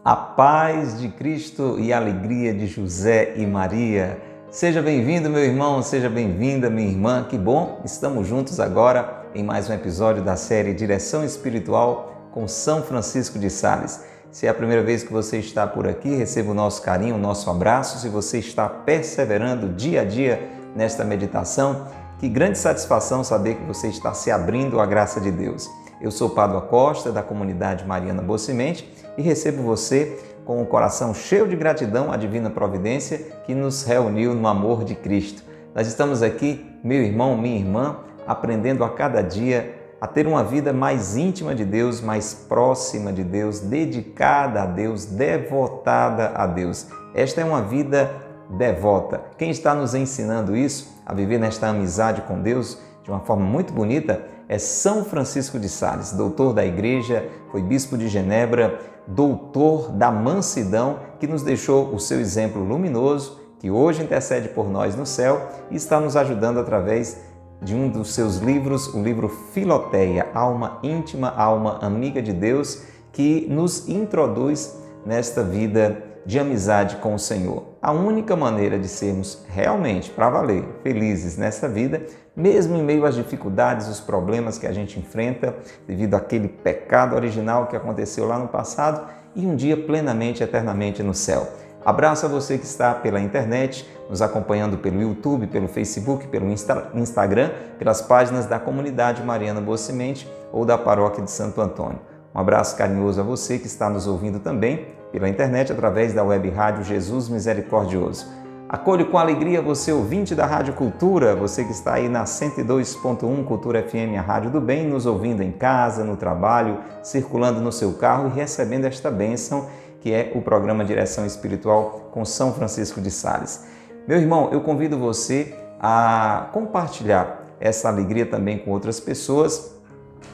A paz de Cristo e a alegria de José e Maria. Seja bem-vindo, meu irmão, seja bem-vinda, minha irmã. Que bom, estamos juntos agora em mais um episódio da série Direção Espiritual com São Francisco de Sales. Se é a primeira vez que você está por aqui, receba o nosso carinho, o nosso abraço. Se você está perseverando dia a dia nesta meditação, que grande satisfação saber que você está se abrindo à graça de Deus. Eu sou Pádua Costa, da comunidade Mariana Boa Semente, e recebo você com o coração cheio de gratidão à Divina Providência que nos reuniu no amor de Cristo. Nós estamos aqui, meu irmão, minha irmã, aprendendo a cada dia a ter uma vida mais íntima de Deus, mais próxima de Deus, dedicada a Deus, devotada a Deus. Esta é uma vida devota. Quem está nos ensinando isso, a viver nesta amizade com Deus de uma forma muito bonita, é São Francisco de Sales, doutor da Igreja, foi bispo de Genebra, doutor da mansidão, que nos deixou o seu exemplo luminoso, que hoje intercede por nós no céu e está nos ajudando através de um dos seus livros, o livro Filoteia, Alma Íntima, Alma Amiga de Deus, que nos introduz nesta vida de amizade com o Senhor. A única maneira de sermos realmente, para valer, felizes nessa vida, mesmo em meio às dificuldades, os problemas que a gente enfrenta devido àquele pecado original que aconteceu lá no passado e um dia plenamente, eternamente no céu. Abraço a você que está pela internet, nos acompanhando pelo YouTube, pelo Facebook, pelo Instagram, pelas páginas da comunidade Mariana Boa Semente ou da paróquia de Santo Antônio. Um abraço carinhoso a você que está nos ouvindo também pela internet através da web rádio Jesus Misericordioso. Acolho com alegria você, ouvinte da Rádio Cultura, você que está aí na 102.1 Cultura FM, a Rádio do Bem, nos ouvindo em casa, no trabalho, circulando no seu carro e recebendo esta bênção que é o programa Direção Espiritual com São Francisco de Sales. Meu irmão, eu convido você a compartilhar essa alegria também com outras pessoas,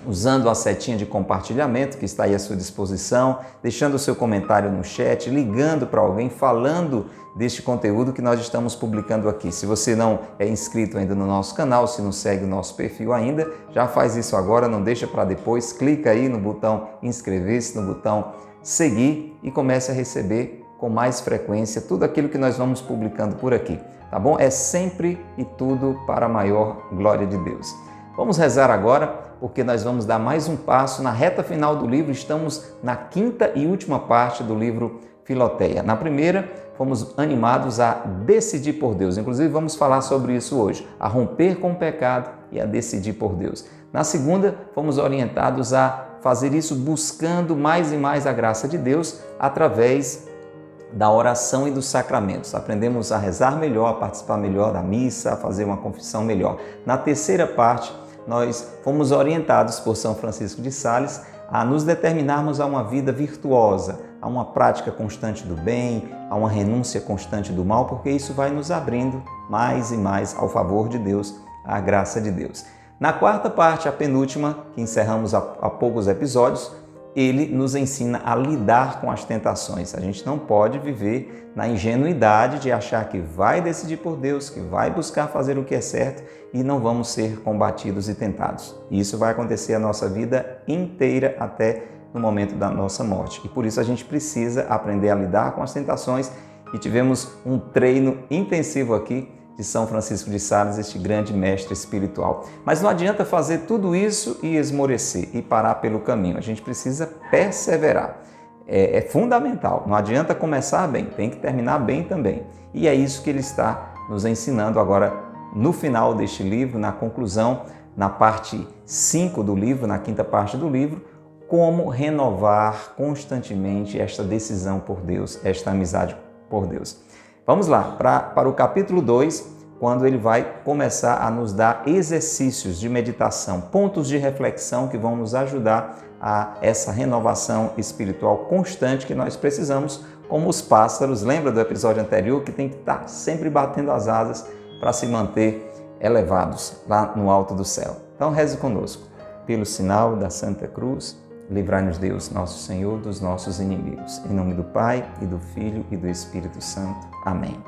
usando a setinha de compartilhamento que está aí à sua disposição, deixando o seu comentário no chat, ligando para alguém, falando deste conteúdo que nós estamos publicando aqui. Se você não é inscrito ainda no nosso canal, se não segue o nosso perfil ainda, já faz isso agora, não deixa para depois, clica aí no botão inscrever-se, no botão seguir e comece a receber com mais frequência tudo aquilo que nós vamos publicando por aqui, tá bom? É sempre e tudo para a maior glória de Deus. Vamos rezar agora, porque nós vamos dar mais um passo na reta final do livro. Estamos na quinta e última parte do livro Filoteia. Na primeira, fomos animados a decidir por Deus. Inclusive, vamos falar sobre isso hoje, a romper com o pecado e a decidir por Deus. Na segunda, fomos orientados a fazer isso buscando mais e mais a graça de Deus através da oração e dos sacramentos. Aprendemos a rezar melhor, a participar melhor da missa, a fazer uma confissão melhor. Na terceira parte, nós fomos orientados por São Francisco de Sales a nos determinarmos a uma vida virtuosa, a uma prática constante do bem, a uma renúncia constante do mal, porque isso vai nos abrindo mais e mais ao favor de Deus, à graça de Deus. Na quarta parte, a penúltima, que encerramos há poucos episódios, ele nos ensina a lidar com as tentações. A gente não pode viver na ingenuidade de achar que vai decidir por Deus, que vai buscar fazer o que é certo e não vamos ser combatidos e tentados. E isso vai acontecer a nossa vida inteira até no momento da nossa morte. E por isso a gente precisa aprender a lidar com as tentações e tivemos um treino intensivo aqui de São Francisco de Sales, este grande mestre espiritual. Mas não adianta fazer tudo isso e esmorecer e parar pelo caminho. A gente precisa perseverar. É fundamental. Não adianta começar bem, tem que terminar bem também. E é isso que ele está nos ensinando agora no final deste livro, na conclusão, na parte 5 do livro, na quinta parte do livro, como renovar constantemente esta decisão por Deus, esta amizade por Deus. Vamos lá, para o capítulo 2, quando ele vai começar a nos dar exercícios de meditação, pontos de reflexão que vão nos ajudar a essa renovação espiritual constante que nós precisamos, como os pássaros. Lembra do episódio anterior que tem que estar sempre batendo as asas para se manter elevados lá no alto do céu. Então reze conosco. Pelo sinal da Santa Cruz, livrai-nos Deus, nosso Senhor, dos nossos inimigos. Em nome do Pai, e do Filho, e do Espírito Santo. Amém.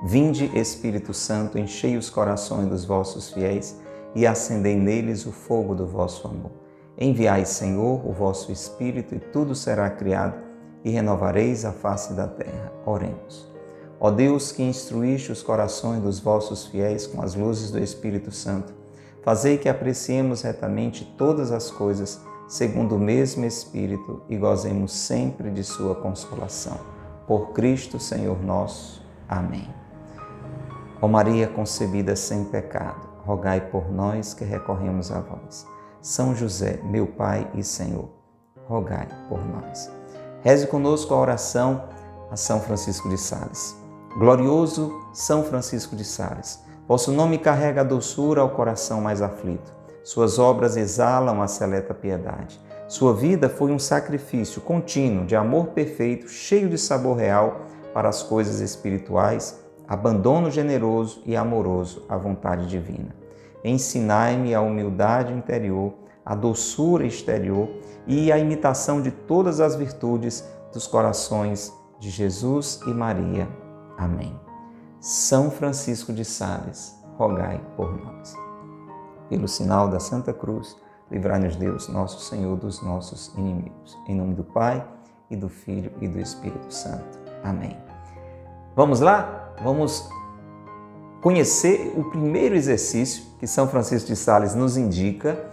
Vinde, Espírito Santo, enchei os corações dos vossos fiéis e acendei neles o fogo do vosso amor. Enviai, Senhor, o vosso Espírito, e tudo será criado, e renovareis a face da terra. Oremos. Ó Deus, que instruíste os corações dos vossos fiéis com as luzes do Espírito Santo, fazei que apreciemos retamente todas as coisas, segundo o mesmo Espírito, e gozemos sempre de sua consolação. Por Cristo, Senhor nosso. Amém. Ó Maria concebida sem pecado, rogai por nós que recorremos a vós. São José, meu Pai e Senhor, rogai por nós. Reze conosco a oração a São Francisco de Sales. Glorioso São Francisco de Sales, vosso nome carrega a doçura ao coração mais aflito. Suas obras exalam a seleta piedade. Sua vida foi um sacrifício contínuo de amor perfeito, cheio de sabor real para as coisas espirituais, abandono generoso e amoroso à vontade divina. Ensinai-me a humildade interior, a doçura exterior e a imitação de todas as virtudes dos corações de Jesus e Maria. Amém. São Francisco de Sales, rogai por nós. Pelo sinal da Santa Cruz, livrai-nos Deus, nosso Senhor, dos nossos inimigos. Em nome do Pai, e do Filho, e do Espírito Santo. Amém. Vamos lá? Vamos conhecer o primeiro exercício que São Francisco de Sales nos indica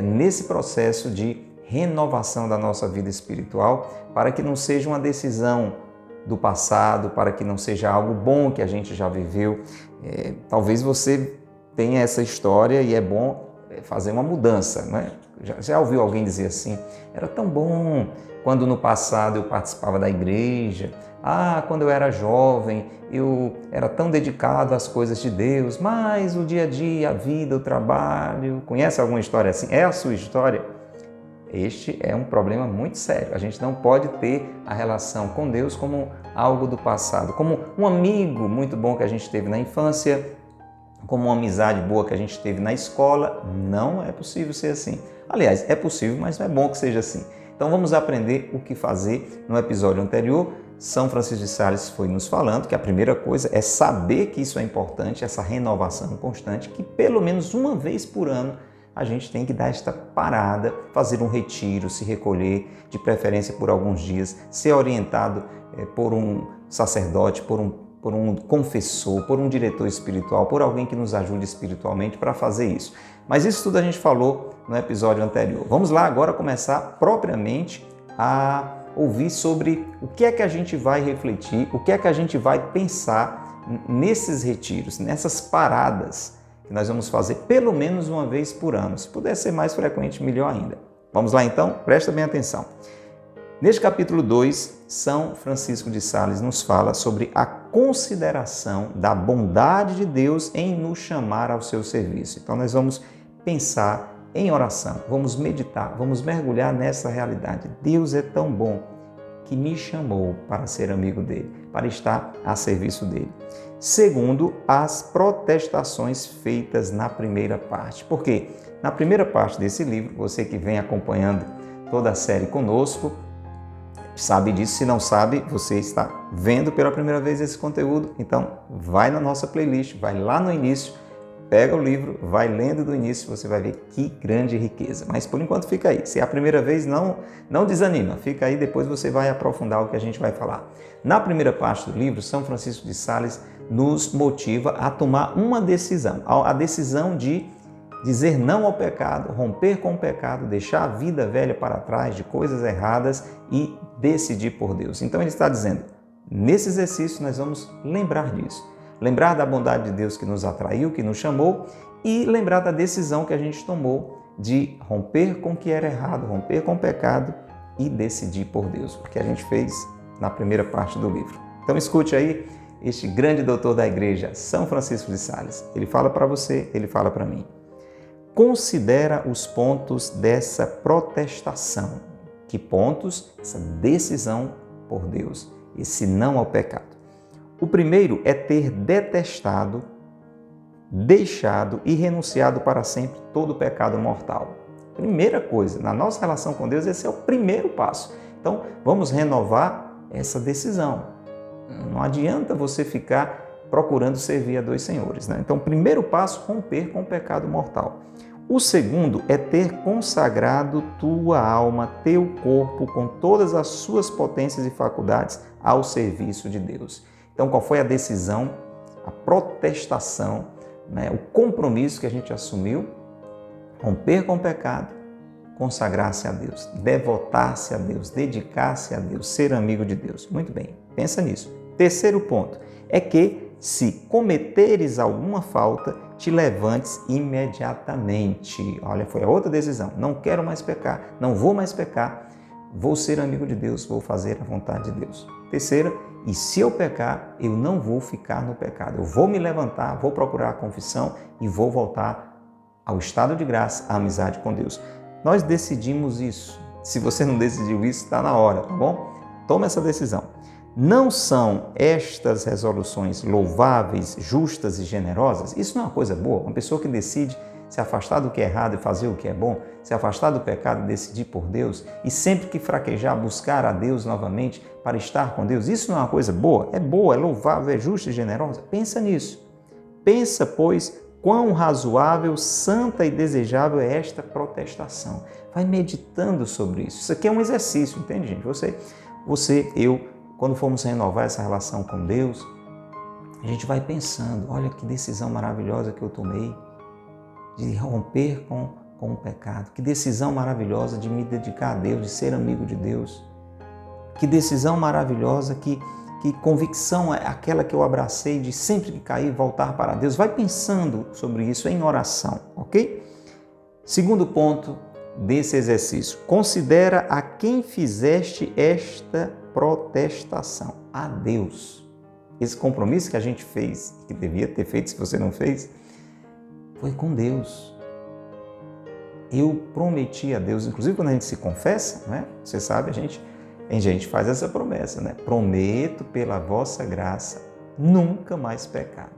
nesse processo de renovação da nossa vida espiritual, para que não seja uma decisão do passado, para que não seja algo bom que a gente já viveu. Talvez você tenha essa história e é bom fazer uma mudança, né? Já ouviu alguém dizer assim, era tão bom quando no passado eu participava da igreja, quando eu era jovem eu era tão dedicado às coisas de Deus, mas o dia a dia, a vida, o trabalho, conhece alguma história assim? É a sua história? Este é um problema muito sério. A gente não pode ter a relação com Deus como algo do passado, como um amigo muito bom que a gente teve na infância, como uma amizade boa que a gente teve na escola. Não é possível ser assim. Aliás, é possível, mas não é bom que seja assim. Então vamos aprender o que fazer. No episódio anterior, São Francisco de Sales foi nos falando que a primeira coisa é saber que isso é importante, essa renovação constante, que pelo menos uma vez por ano a gente tem que dar esta parada, fazer um retiro, se recolher, de preferência por alguns dias, ser orientado por um sacerdote, por um confessor, por um diretor espiritual, por alguém que nos ajude espiritualmente para fazer isso. Mas isso tudo a gente falou no episódio anterior. Vamos lá agora começar propriamente a ouvir sobre o que é que a gente vai refletir, o que é que a gente vai pensar nesses retiros, nessas paradas que nós vamos fazer pelo menos uma vez por ano. Se puder ser mais frequente, melhor ainda. Vamos lá então? Presta bem atenção. Neste capítulo 2, São Francisco de Sales nos fala sobre a consideração da bondade de Deus em nos chamar ao seu serviço. Então nós vamos pensar em oração, vamos meditar, vamos mergulhar nessa realidade. Deus é tão bom que me chamou para ser amigo dele, para estar a serviço dele. Segundo, as protestações feitas na primeira parte. Por quê? Na primeira parte desse livro, você que vem acompanhando toda a série conosco, sabe disso. Se não sabe, você está vendo pela primeira vez esse conteúdo, então vai na nossa playlist, vai lá no início, pega o livro, vai lendo do início, você vai ver que grande riqueza. Mas por enquanto fica aí. Se é a primeira vez, não desanima. Fica aí, depois você vai aprofundar o que a gente vai falar. Na primeira parte do livro, São Francisco de Sales nos motiva a tomar uma decisão. A decisão de dizer não ao pecado, romper com o pecado, deixar a vida velha para trás de coisas erradas e decidir por Deus. Então ele está dizendo, nesse exercício nós vamos lembrar disso. Lembrar da bondade de Deus que nos atraiu, que nos chamou, e lembrar da decisão que a gente tomou de romper com o que era errado, romper com o pecado e decidir por Deus, o que a gente fez na primeira parte do livro. Então escute aí este grande doutor da igreja, São Francisco de Sales. Ele fala para você, ele fala para mim. Considera os pontos dessa protestação. Que pontos? Essa decisão por Deus, esse não ao pecado. O primeiro é ter detestado, deixado e renunciado para sempre todo o pecado mortal. Primeira coisa, na nossa relação com Deus, esse é o primeiro passo. Então, vamos renovar essa decisão. Não adianta você ficar procurando servir a dois senhores, né? Então, primeiro passo, romper com o pecado mortal. O segundo é ter consagrado tua alma, teu corpo, com todas as suas potências e faculdades ao serviço de Deus. Então, qual foi a decisão, a protestação, o compromisso que a gente assumiu? Romper com o pecado, consagrar-se a Deus, devotar-se a Deus, dedicar-se a Deus, ser amigo de Deus. Muito bem, pensa nisso. Terceiro ponto é que, se cometeres alguma falta, te levantes imediatamente. Olha, foi a outra decisão. Não quero mais pecar, não vou mais pecar, vou ser amigo de Deus, vou fazer a vontade de Deus. Terceira, e se eu pecar, eu não vou ficar no pecado. Eu vou me levantar, vou procurar a confissão e vou voltar ao estado de graça, à amizade com Deus. Nós decidimos isso. Se você não decidiu isso, está na hora, tá bom? Toma essa decisão. Não são estas resoluções louváveis, justas e generosas? Isso não é uma coisa boa? Uma pessoa que decide se afastar do que é errado e fazer o que é bom, se afastar do pecado e decidir por Deus, e sempre que fraquejar, buscar a Deus novamente para estar com Deus, isso não é uma coisa boa? É boa, é louvável, é justa e generosa? Pensa nisso. Pensa, pois, quão razoável, santa e desejável é esta protestação. Vai meditando sobre isso. Isso aqui é um exercício, entende, gente? Você, eu, quando formos renovar essa relação com Deus, a gente vai pensando, olha que decisão maravilhosa que eu tomei de romper com o pecado. Que decisão maravilhosa de me dedicar a Deus, de ser amigo de Deus. Que decisão maravilhosa, que convicção é aquela que eu abracei de sempre que cair, voltar para Deus. Vai pensando sobre isso em oração, ok? Segundo ponto desse exercício. Considera a quem fizeste esta protestação. A Deus. Esse compromisso que a gente fez, que devia ter feito se você não fez, foi com Deus. Eu prometi a Deus, inclusive quando a gente se confessa, né? Você sabe, a gente faz essa promessa, né? Prometo pela vossa graça nunca mais pecar.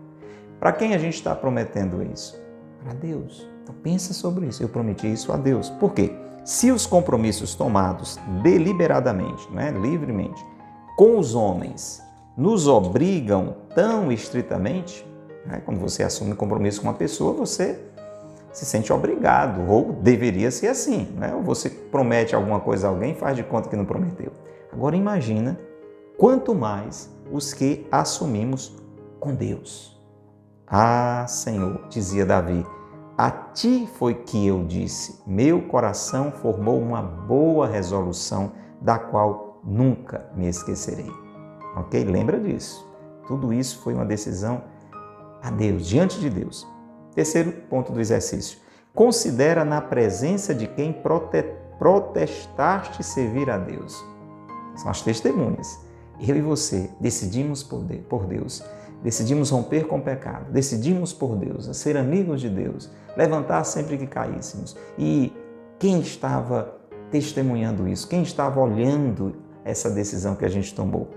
Para quem a gente está prometendo isso? Para Deus. Então pensa sobre isso. Eu prometi isso a Deus. Por quê? Se os compromissos tomados deliberadamente, né? Livremente, com os homens, nos obrigam tão estritamente, quando você assume um compromisso com uma pessoa, você se sente obrigado, ou deveria ser assim, né? Ou você promete alguma coisa a alguém e faz de conta que não prometeu. Agora imagina, quanto mais os que assumimos com Deus. Ah, Senhor, dizia Davi, a ti foi que eu disse, meu coração formou uma boa resolução, da qual nunca me esquecerei. Ok? Lembra disso. Tudo isso foi uma decisão a Deus, diante de Deus. Terceiro ponto do exercício. Considera na presença de quem protestaste servir a Deus. São as testemunhas. Eu e você decidimos por Deus, decidimos romper com o pecado, decidimos por Deus, a ser amigos de Deus, levantar sempre que caíssemos. E quem estava testemunhando isso? Quem estava olhando essa decisão que a gente tomou?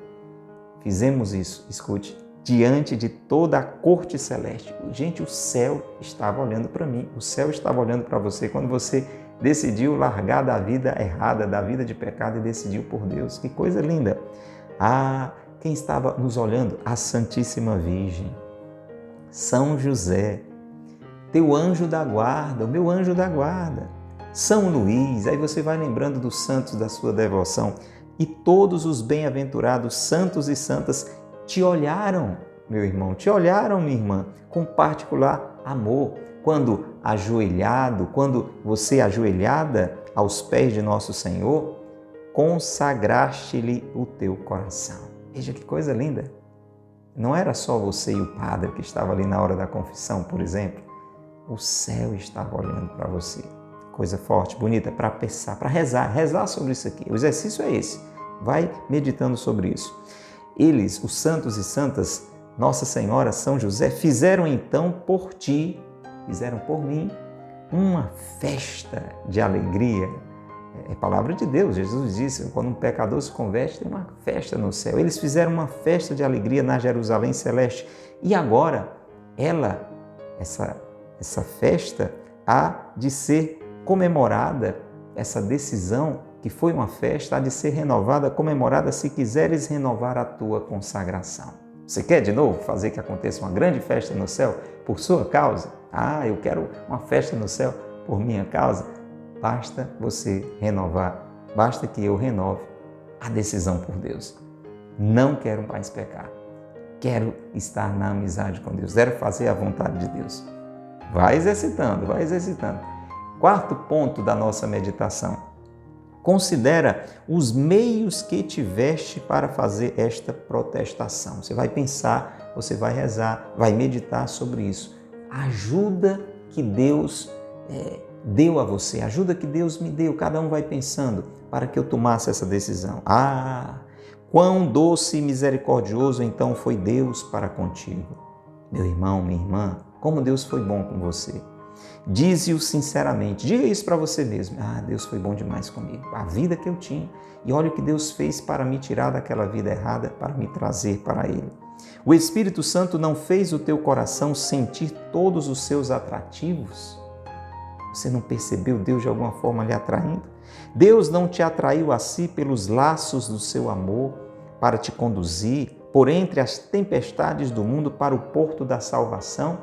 Fizemos isso, escute, diante de toda a corte celeste. Gente, o céu estava olhando para mim, o céu estava olhando para você quando você decidiu largar da vida errada, da vida de pecado e decidiu por Deus. Que coisa linda! Ah, quem estava nos olhando? A Santíssima Virgem, São José, teu anjo da guarda, o meu anjo da guarda, São Luís, aí você vai lembrando dos santos da sua devoção, e todos os bem-aventurados santos e santas te olharam, meu irmão, te olharam, minha irmã, com particular amor, quando ajoelhado, quando você ajoelhada aos pés de nosso Senhor, consagraste-lhe o teu coração. Veja que coisa linda! Não era só você e o padre que estava ali na hora da confissão, por exemplo. O céu estava olhando para você. Coisa forte, bonita, para pensar, para rezar sobre isso aqui. O exercício é esse. Vai meditando sobre isso. Eles, os santos e santas, Nossa Senhora, São José, fizeram então por ti, fizeram por mim, uma festa de alegria. É palavra de Deus. Jesus disse, quando um pecador se converte, tem uma festa no céu. Eles fizeram uma festa de alegria na Jerusalém Celeste. E agora, essa festa há de ser comemorada, essa decisão que foi uma festa, há de ser renovada, comemorada, se quiseres renovar a tua consagração. Você quer de novo fazer que aconteça uma grande festa no céu por sua causa? Ah, eu quero uma festa no céu. por minha causa. Basta você renovar, basta que eu renove a decisão por Deus. Não quero mais pecar. Quero estar na amizade com Deus. Quero fazer a vontade de Deus. Vai exercitando, vai exercitando. Quarto ponto da nossa meditação. Considera os meios que tiveste para fazer esta protestação. Você vai pensar, você vai rezar, vai meditar sobre isso. Ajuda que Deus deu a você, ajuda que Deus me deu. Cada um vai pensando para que eu tomasse essa decisão. Quão doce e misericordioso então foi Deus para contigo. Meu irmão, minha irmã, como Deus foi bom com você. Dize-o sinceramente, diga isso para você mesmo. Deus foi bom demais comigo, a vida que eu tinha. E olha o que Deus fez para me tirar daquela vida errada, para me trazer para Ele. O Espírito Santo não fez o teu coração sentir todos os seus atrativos? Você não percebeu Deus de alguma forma lhe atraindo? Deus não te atraiu a si pelos laços do seu amor, para te conduzir por entre as tempestades do mundo para o porto da salvação?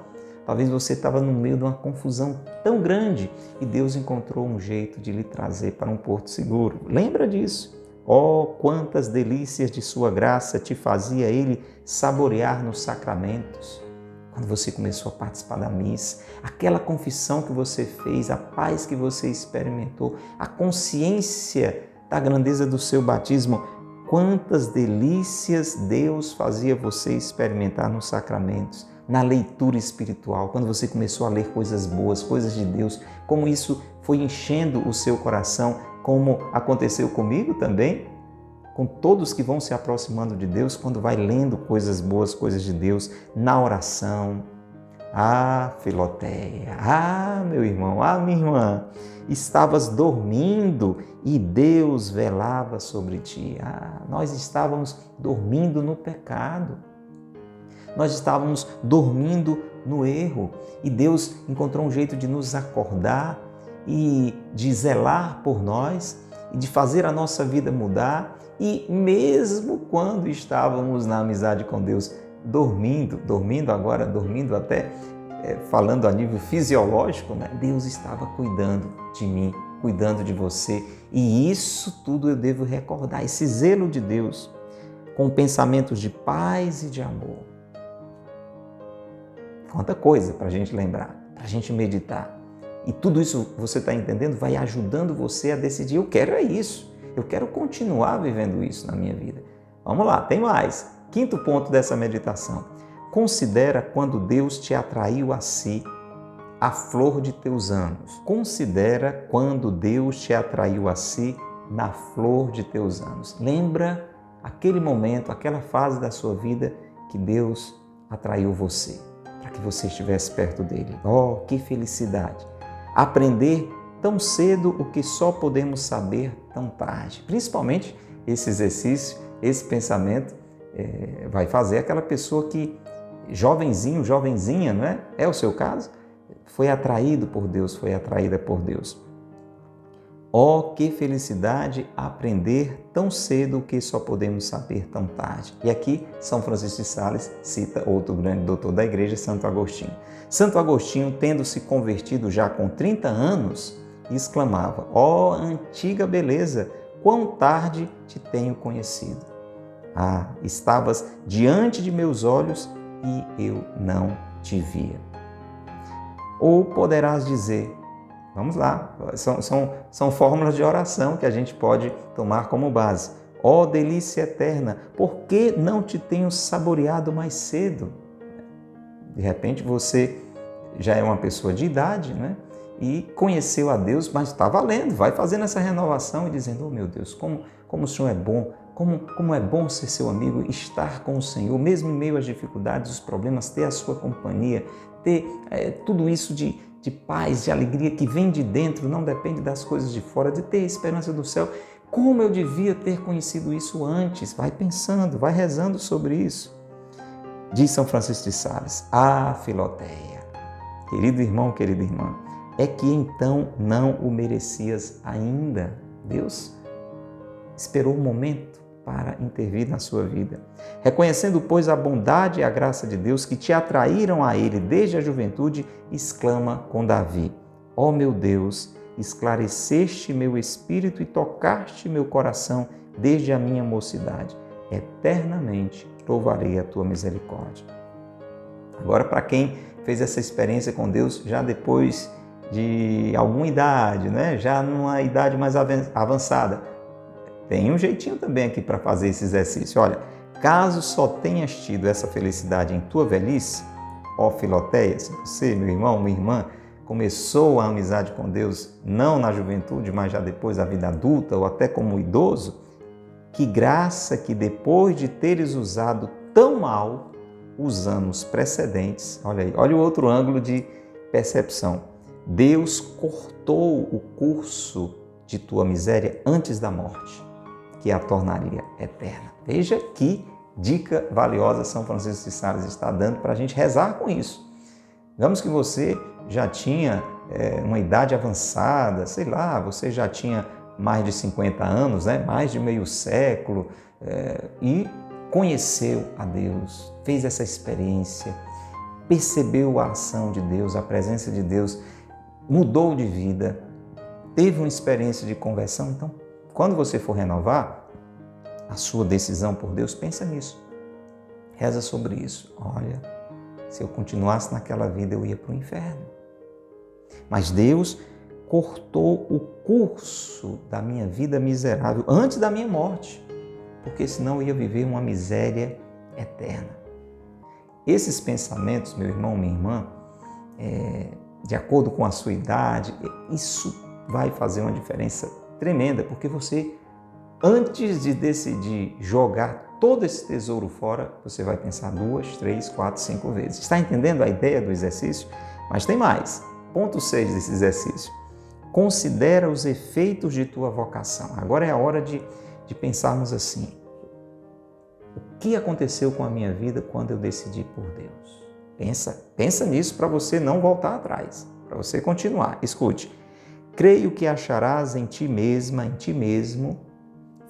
Talvez você estava no meio de uma confusão tão grande e Deus encontrou um jeito de lhe trazer para um porto seguro. Lembra disso? Quantas delícias de sua graça te fazia Ele saborear nos sacramentos. Quando você começou a participar da missa, aquela confissão que você fez, a paz que você experimentou, a consciência da grandeza do seu batismo, quantas delícias Deus fazia você experimentar nos sacramentos, na leitura espiritual, quando você começou a ler coisas boas, coisas de Deus, como isso foi enchendo o seu coração, como aconteceu comigo também, com todos que vão se aproximando de Deus, quando vai lendo coisas boas, coisas de Deus, na oração. Filoteia, meu irmão, minha irmã, estavas dormindo e Deus velava sobre ti. Nós estávamos dormindo no pecado, nós estávamos dormindo no erro e Deus encontrou um jeito de nos acordar e de zelar por nós e de fazer a nossa vida mudar. E mesmo quando estávamos na amizade com Deus, dormindo até, falando a nível fisiológico, né? Deus estava cuidando de mim, cuidando de você. E isso tudo eu devo recordar, esse zelo de Deus, com pensamentos de paz e de amor. Quanta coisa para a gente lembrar, para a gente meditar. E tudo isso, você está entendendo, vai ajudando você a decidir, eu quero isso. Eu quero continuar vivendo isso na minha vida. Vamos lá, tem mais. Quinto ponto dessa meditação. Considera quando Deus te atraiu a si, a flor de teus anos. Considera quando Deus te atraiu a si, na flor de teus anos. Lembra aquele momento, aquela fase da sua vida que Deus atraiu você, para que você estivesse perto dele. Que felicidade! Aprender tão cedo o que só podemos saber tão tarde. Principalmente esse exercício, esse pensamento vai fazer aquela pessoa que, jovenzinho, jovenzinha, não é? É o seu caso? Foi atraído por Deus, foi atraída por Deus. Que felicidade aprender tão cedo o que só podemos saber tão tarde. E aqui São Francisco de Sales cita outro grande doutor da igreja, Santo Agostinho. Santo Agostinho, tendo se convertido já com 30 anos, exclamava: antiga beleza, quão tarde te tenho conhecido. Estavas diante de meus olhos e eu não te via. Ou poderás dizer, vamos lá, são fórmulas de oração que a gente pode tomar como base. Delícia eterna, por que não te tenho saboreado mais cedo? De repente você já é uma pessoa de idade, né? E conheceu a Deus, mas está valendo, vai fazendo essa renovação e dizendo: meu Deus, como o Senhor é bom, como é bom ser seu amigo, estar com o Senhor, mesmo em meio às dificuldades, os problemas, ter a sua companhia, ter tudo isso de paz, de alegria que vem de dentro, não depende das coisas de fora, de ter a esperança do céu. Como eu devia ter conhecido isso antes? Vai pensando, vai rezando sobre isso. Diz São Francisco de Sales: Filoteia, querido irmão, querida irmã, é que então não o merecias ainda. Deus esperou um momento para intervir na sua vida. Reconhecendo, pois, a bondade e a graça de Deus que te atraíram a Ele desde a juventude, exclama com Davi: Ó meu Deus, esclareceste meu espírito e tocaste meu coração desde a minha mocidade. Eternamente louvarei a tua misericórdia. Agora, para quem fez essa experiência com Deus já depois de alguma idade, né? Já numa idade mais avançada, tem um jeitinho também aqui para fazer esse exercício. Olha, caso só tenhas tido essa felicidade em tua velhice, ó Filoteia, se você, meu irmão, minha irmã, começou a amizade com Deus não na juventude, mas já depois da vida adulta ou até como idoso, que graça que depois de teres usado tão mal os anos precedentes, olha aí, olha o outro ângulo de percepção. Deus cortou o curso de tua miséria antes da morte, que a tornaria eterna. Veja que dica valiosa São Francisco de Sales está dando para a gente rezar com isso. Digamos que você já tinha uma idade avançada, sei lá, você já tinha mais de 50 anos, né? Mais de meio século, e conheceu a Deus, fez essa experiência, percebeu a ação de Deus, a presença de Deus, mudou de vida, teve uma experiência de conversão. Então, quando você for renovar a sua decisão por Deus, pensa nisso. Reza sobre isso. Olha, se eu continuasse naquela vida, eu ia para o inferno. Mas Deus cortou o curso da minha vida miserável antes da minha morte, porque senão eu ia viver uma miséria eterna. Esses pensamentos, meu irmão, minha irmã, de acordo com a sua idade, isso vai fazer uma diferença tremenda, porque você, antes de decidir jogar todo esse tesouro fora, você vai pensar 2, 3, 4, 5 vezes. Está entendendo a ideia do exercício? Mas tem mais. Ponto 6 desse exercício. Considera os efeitos de tua vocação. Agora é a hora de pensarmos assim. O que aconteceu com a minha vida quando eu decidi por Deus? Pensa nisso para você não voltar atrás, para você continuar. Escute. Creio que acharás em ti mesma, em ti mesmo,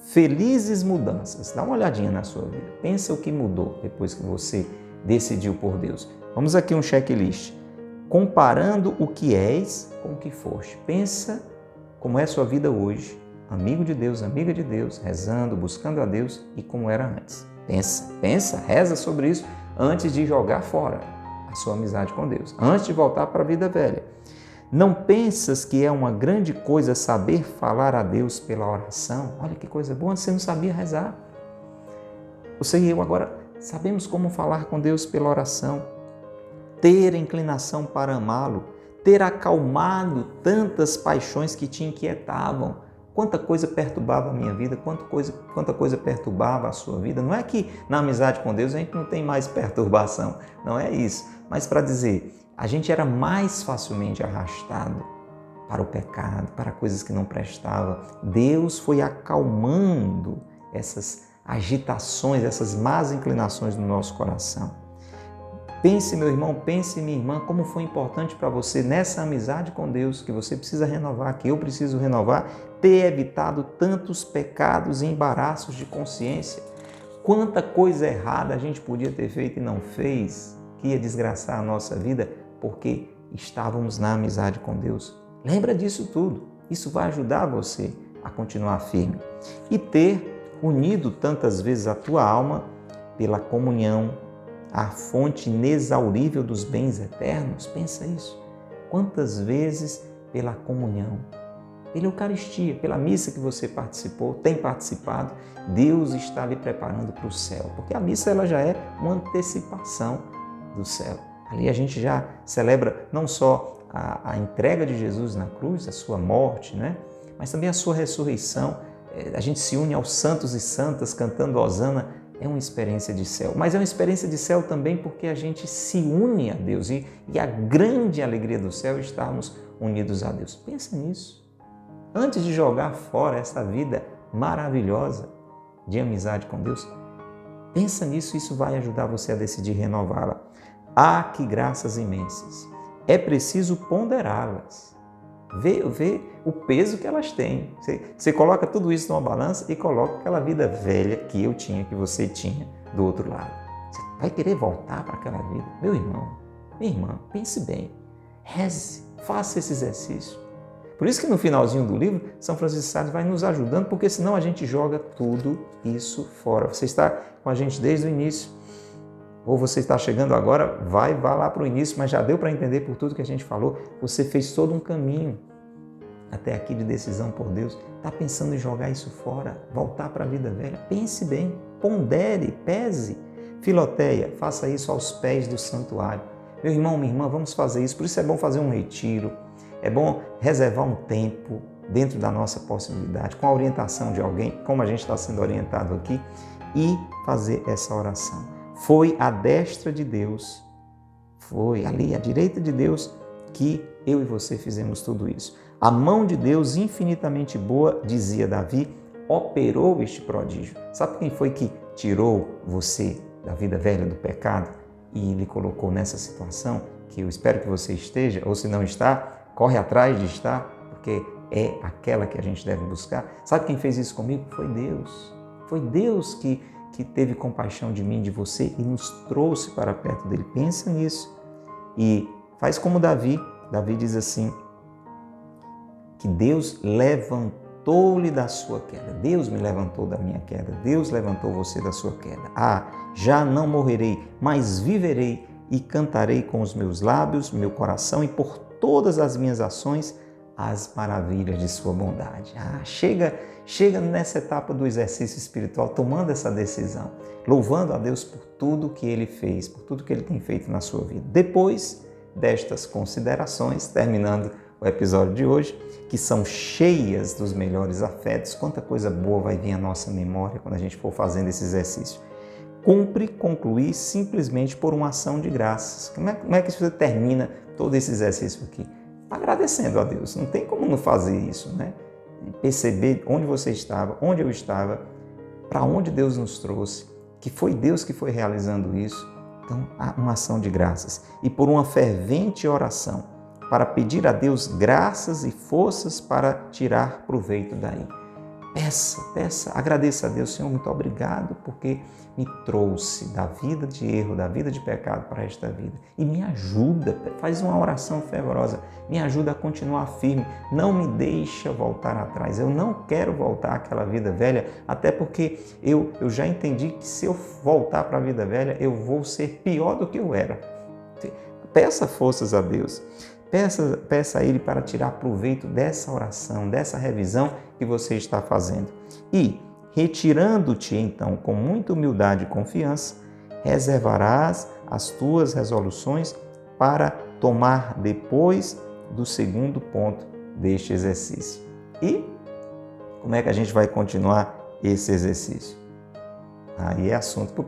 felizes mudanças. Dá uma olhadinha na sua vida. Pensa o que mudou depois que você decidiu por Deus. Vamos aqui um checklist. Comparando o que és com o que foste. Pensa como é a sua vida hoje, amigo de Deus, amiga de Deus, rezando, buscando a Deus, e como era antes. Pensa, reza sobre isso antes de jogar fora a sua amizade com Deus, antes de voltar para a vida velha. Não pensas que é uma grande coisa saber falar a Deus pela oração? Olha que coisa boa, você não sabia rezar. Você e eu agora sabemos como falar com Deus pela oração. Ter inclinação para amá-lo, ter acalmado tantas paixões que te inquietavam. Quanta coisa perturbava a minha vida, quanta coisa perturbava a sua vida. Não é que na amizade com Deus a gente não tem mais perturbação, não é isso. Mas para dizer, a gente era mais facilmente arrastado para o pecado, para coisas que não prestavam. Deus foi acalmando essas agitações, essas más inclinações no nosso coração. Pense, meu irmão, pense, minha irmã, como foi importante para você nessa amizade com Deus, que você precisa renovar, que eu preciso renovar, ter evitado tantos pecados e embaraços de consciência. Quanta coisa errada a gente podia ter feito e não fez, que ia desgraçar a nossa vida, porque estávamos na amizade com Deus. Lembra disso tudo. Isso vai ajudar você a continuar firme. E ter unido tantas vezes a tua alma pela comunhão, a fonte inexaurível dos bens eternos. Pensa isso. Quantas vezes pela comunhão, pela Eucaristia, pela missa que você participou, tem participado, Deus está lhe preparando para o céu. Porque a missa ela já é uma antecipação do céu. Ali a gente já celebra não só a entrega de Jesus na cruz, a sua morte, né? Mas também a sua ressurreição. A gente se une aos santos e santas cantando Hosana. É uma experiência de céu, mas é uma experiência de céu também porque a gente se une a Deus e a grande alegria do céu é estarmos unidos a Deus. Pensa nisso. Antes de jogar fora essa vida maravilhosa de amizade com Deus, pensa nisso, isso vai ajudar você a decidir renová-la. Ah, que graças imensas! É preciso ponderá-las. Vê o peso que elas têm. Você coloca tudo isso numa balança e coloca aquela vida velha que eu tinha, que você tinha do outro lado. Você vai querer voltar para aquela vida? Meu irmão, minha irmã, pense bem. Reze, Faça esse exercício. Por isso que no finalzinho do livro, São Francisco de Sales vai nos ajudando, porque senão a gente joga tudo isso fora. Você está com a gente desde o início, ou você está chegando agora, vá lá para o início, mas já deu para entender por tudo que a gente falou. Você fez todo um caminho até aqui de decisão por Deus. Está pensando em jogar isso fora, voltar para a vida velha? Pense bem, pondere, pese. Filoteia, faça isso aos pés do santuário. Meu irmão, minha irmã, vamos fazer isso. Por isso é bom fazer um retiro. É bom reservar um tempo dentro da nossa possibilidade, com a orientação de alguém, como a gente está sendo orientado aqui, e fazer essa oração. Foi à destra de Deus, foi ali à direita de Deus que eu e você fizemos tudo isso. A mão de Deus infinitamente boa, dizia Davi, operou este prodígio. Sabe quem foi que tirou você da vida velha, do pecado, e lhe colocou nessa situação, que eu espero que você esteja, ou se não está, corre atrás de estar, porque é aquela que a gente deve buscar. Sabe quem fez isso comigo? Foi Deus. Foi Deus que teve compaixão de mim, de você, e nos trouxe para perto dele. Pensa nisso. E faz como Davi. Davi diz assim, que Deus levantou-lhe da sua queda. Deus me levantou da minha queda. Deus levantou você da sua queda. Já não morrerei, mas viverei e cantarei com os meus lábios, meu coração, e por todas as minhas ações, as maravilhas de sua bondade. Chega nessa etapa do exercício espiritual, tomando essa decisão, louvando a Deus por tudo que Ele fez, por tudo que Ele tem feito na sua vida. Depois destas considerações, terminando o episódio de hoje, que são cheias dos melhores afetos, quanta coisa boa vai vir à nossa memória quando a gente for fazendo esse exercício. Cumpre concluir simplesmente por uma ação de graças. Como é que você termina todo esse exercício aqui? Agradecendo a Deus. Não tem como não fazer isso, né? Perceber onde você estava, onde eu estava, para onde Deus nos trouxe, que foi Deus que foi realizando isso. Então, uma ação de graças. E por uma fervente oração, para pedir a Deus graças e forças para tirar proveito daí. Peça, agradeça a Deus, Senhor, muito obrigado, porque me trouxe da vida de erro, da vida de pecado para esta vida. E me ajuda, faz uma oração fervorosa, me ajuda a continuar firme, não me deixa voltar atrás. Eu não quero voltar àquela vida velha, até porque eu já entendi que se eu voltar para a vida velha, eu vou ser pior do que eu era. Peça forças a Deus. Peça a Ele para tirar proveito dessa oração, dessa revisão que você está fazendo. E, retirando-te então com muita humildade e confiança, reservarás as tuas resoluções para tomar depois do segundo ponto deste exercício. E como é que a gente vai continuar esse exercício? Aí é assunto para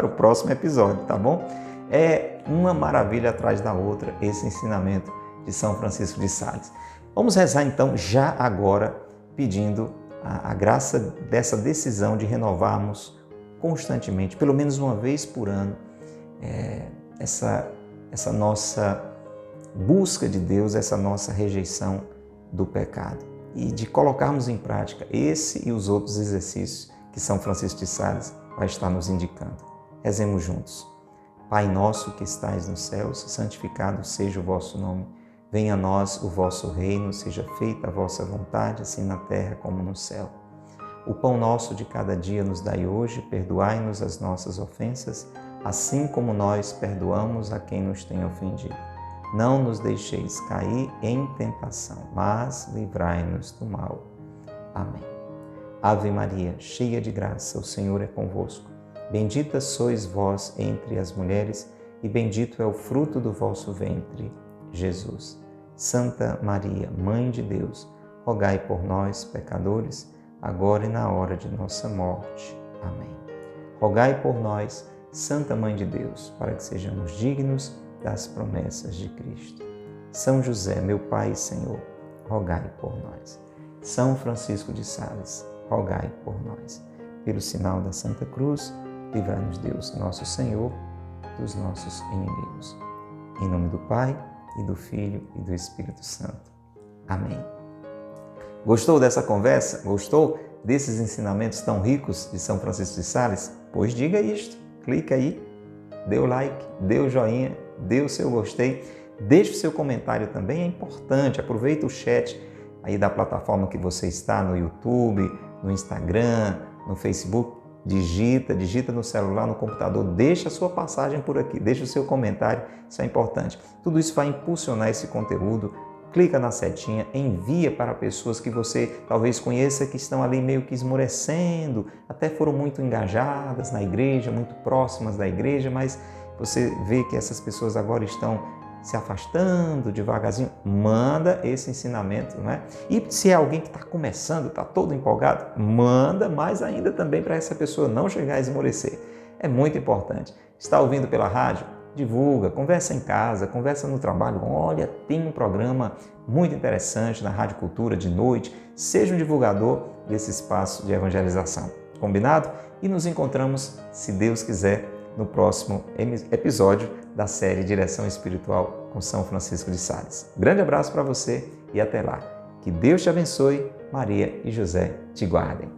o próximo episódio, tá bom? É uma maravilha atrás da outra esse ensinamento de São Francisco de Sales. Vamos rezar então já agora pedindo a graça dessa decisão de renovarmos constantemente, pelo menos uma vez por ano, essa nossa busca de Deus, essa nossa rejeição do pecado e de colocarmos em prática esse e os outros exercícios que São Francisco de Sales vai estar nos indicando. Rezemos juntos. Pai nosso que estais nos céus, santificado seja o vosso nome. Venha a nós o vosso reino, seja feita a vossa vontade, assim na terra como no céu. O pão nosso de cada dia nos dai hoje, perdoai-nos as nossas ofensas, assim como nós perdoamos a quem nos tem ofendido. Não nos deixeis cair em tentação, mas livrai-nos do mal. Amém. Ave Maria, cheia de graça, o Senhor é convosco. Bendita sois vós entre as mulheres, e bendito é o fruto do vosso ventre, Jesus. Santa Maria, Mãe de Deus, rogai por nós, pecadores, agora e na hora de nossa morte. Amém. Rogai por nós, Santa Mãe de Deus, para que sejamos dignos das promessas de Cristo. São José, meu Pai e Senhor, rogai por nós. São Francisco de Sales, rogai por nós. Pelo sinal da Santa Cruz, livrai-nos Deus, nosso Senhor, dos nossos inimigos. Em nome do Pai, e do Filho, e do Espírito Santo. Amém. Gostou dessa conversa? Gostou desses ensinamentos tão ricos de São Francisco de Sales? Pois diga isto. Clica aí, dê o like, dê o joinha, dê o seu gostei. Deixe o seu comentário também, é importante. Aproveita o chat aí da plataforma que você está, no YouTube, no Instagram, no Facebook. Digita no celular, no computador, deixa a sua passagem por aqui, deixa o seu comentário, isso é importante. Tudo isso vai impulsionar esse conteúdo. Clica na setinha, envia para pessoas que você talvez conheça que estão ali meio que esmorecendo, até foram muito engajadas na igreja, muito próximas da igreja, mas você vê que essas pessoas agora estão se afastando devagarzinho. Manda esse ensinamento, não é? E se é alguém que está começando, está todo empolgado, manda mais ainda também para essa pessoa não chegar a esmorecer. É muito importante. Está ouvindo pela rádio? Divulga, conversa em casa, conversa no trabalho. Olha, tem um programa muito interessante na Rádio Cultura de noite. Seja um divulgador desse espaço de evangelização. Combinado? E nos encontramos, se Deus quiser, no próximo episódio da série Direção Espiritual com São Francisco de Sales. Grande abraço para você e até lá. Que Deus te abençoe, Maria e José te guardem.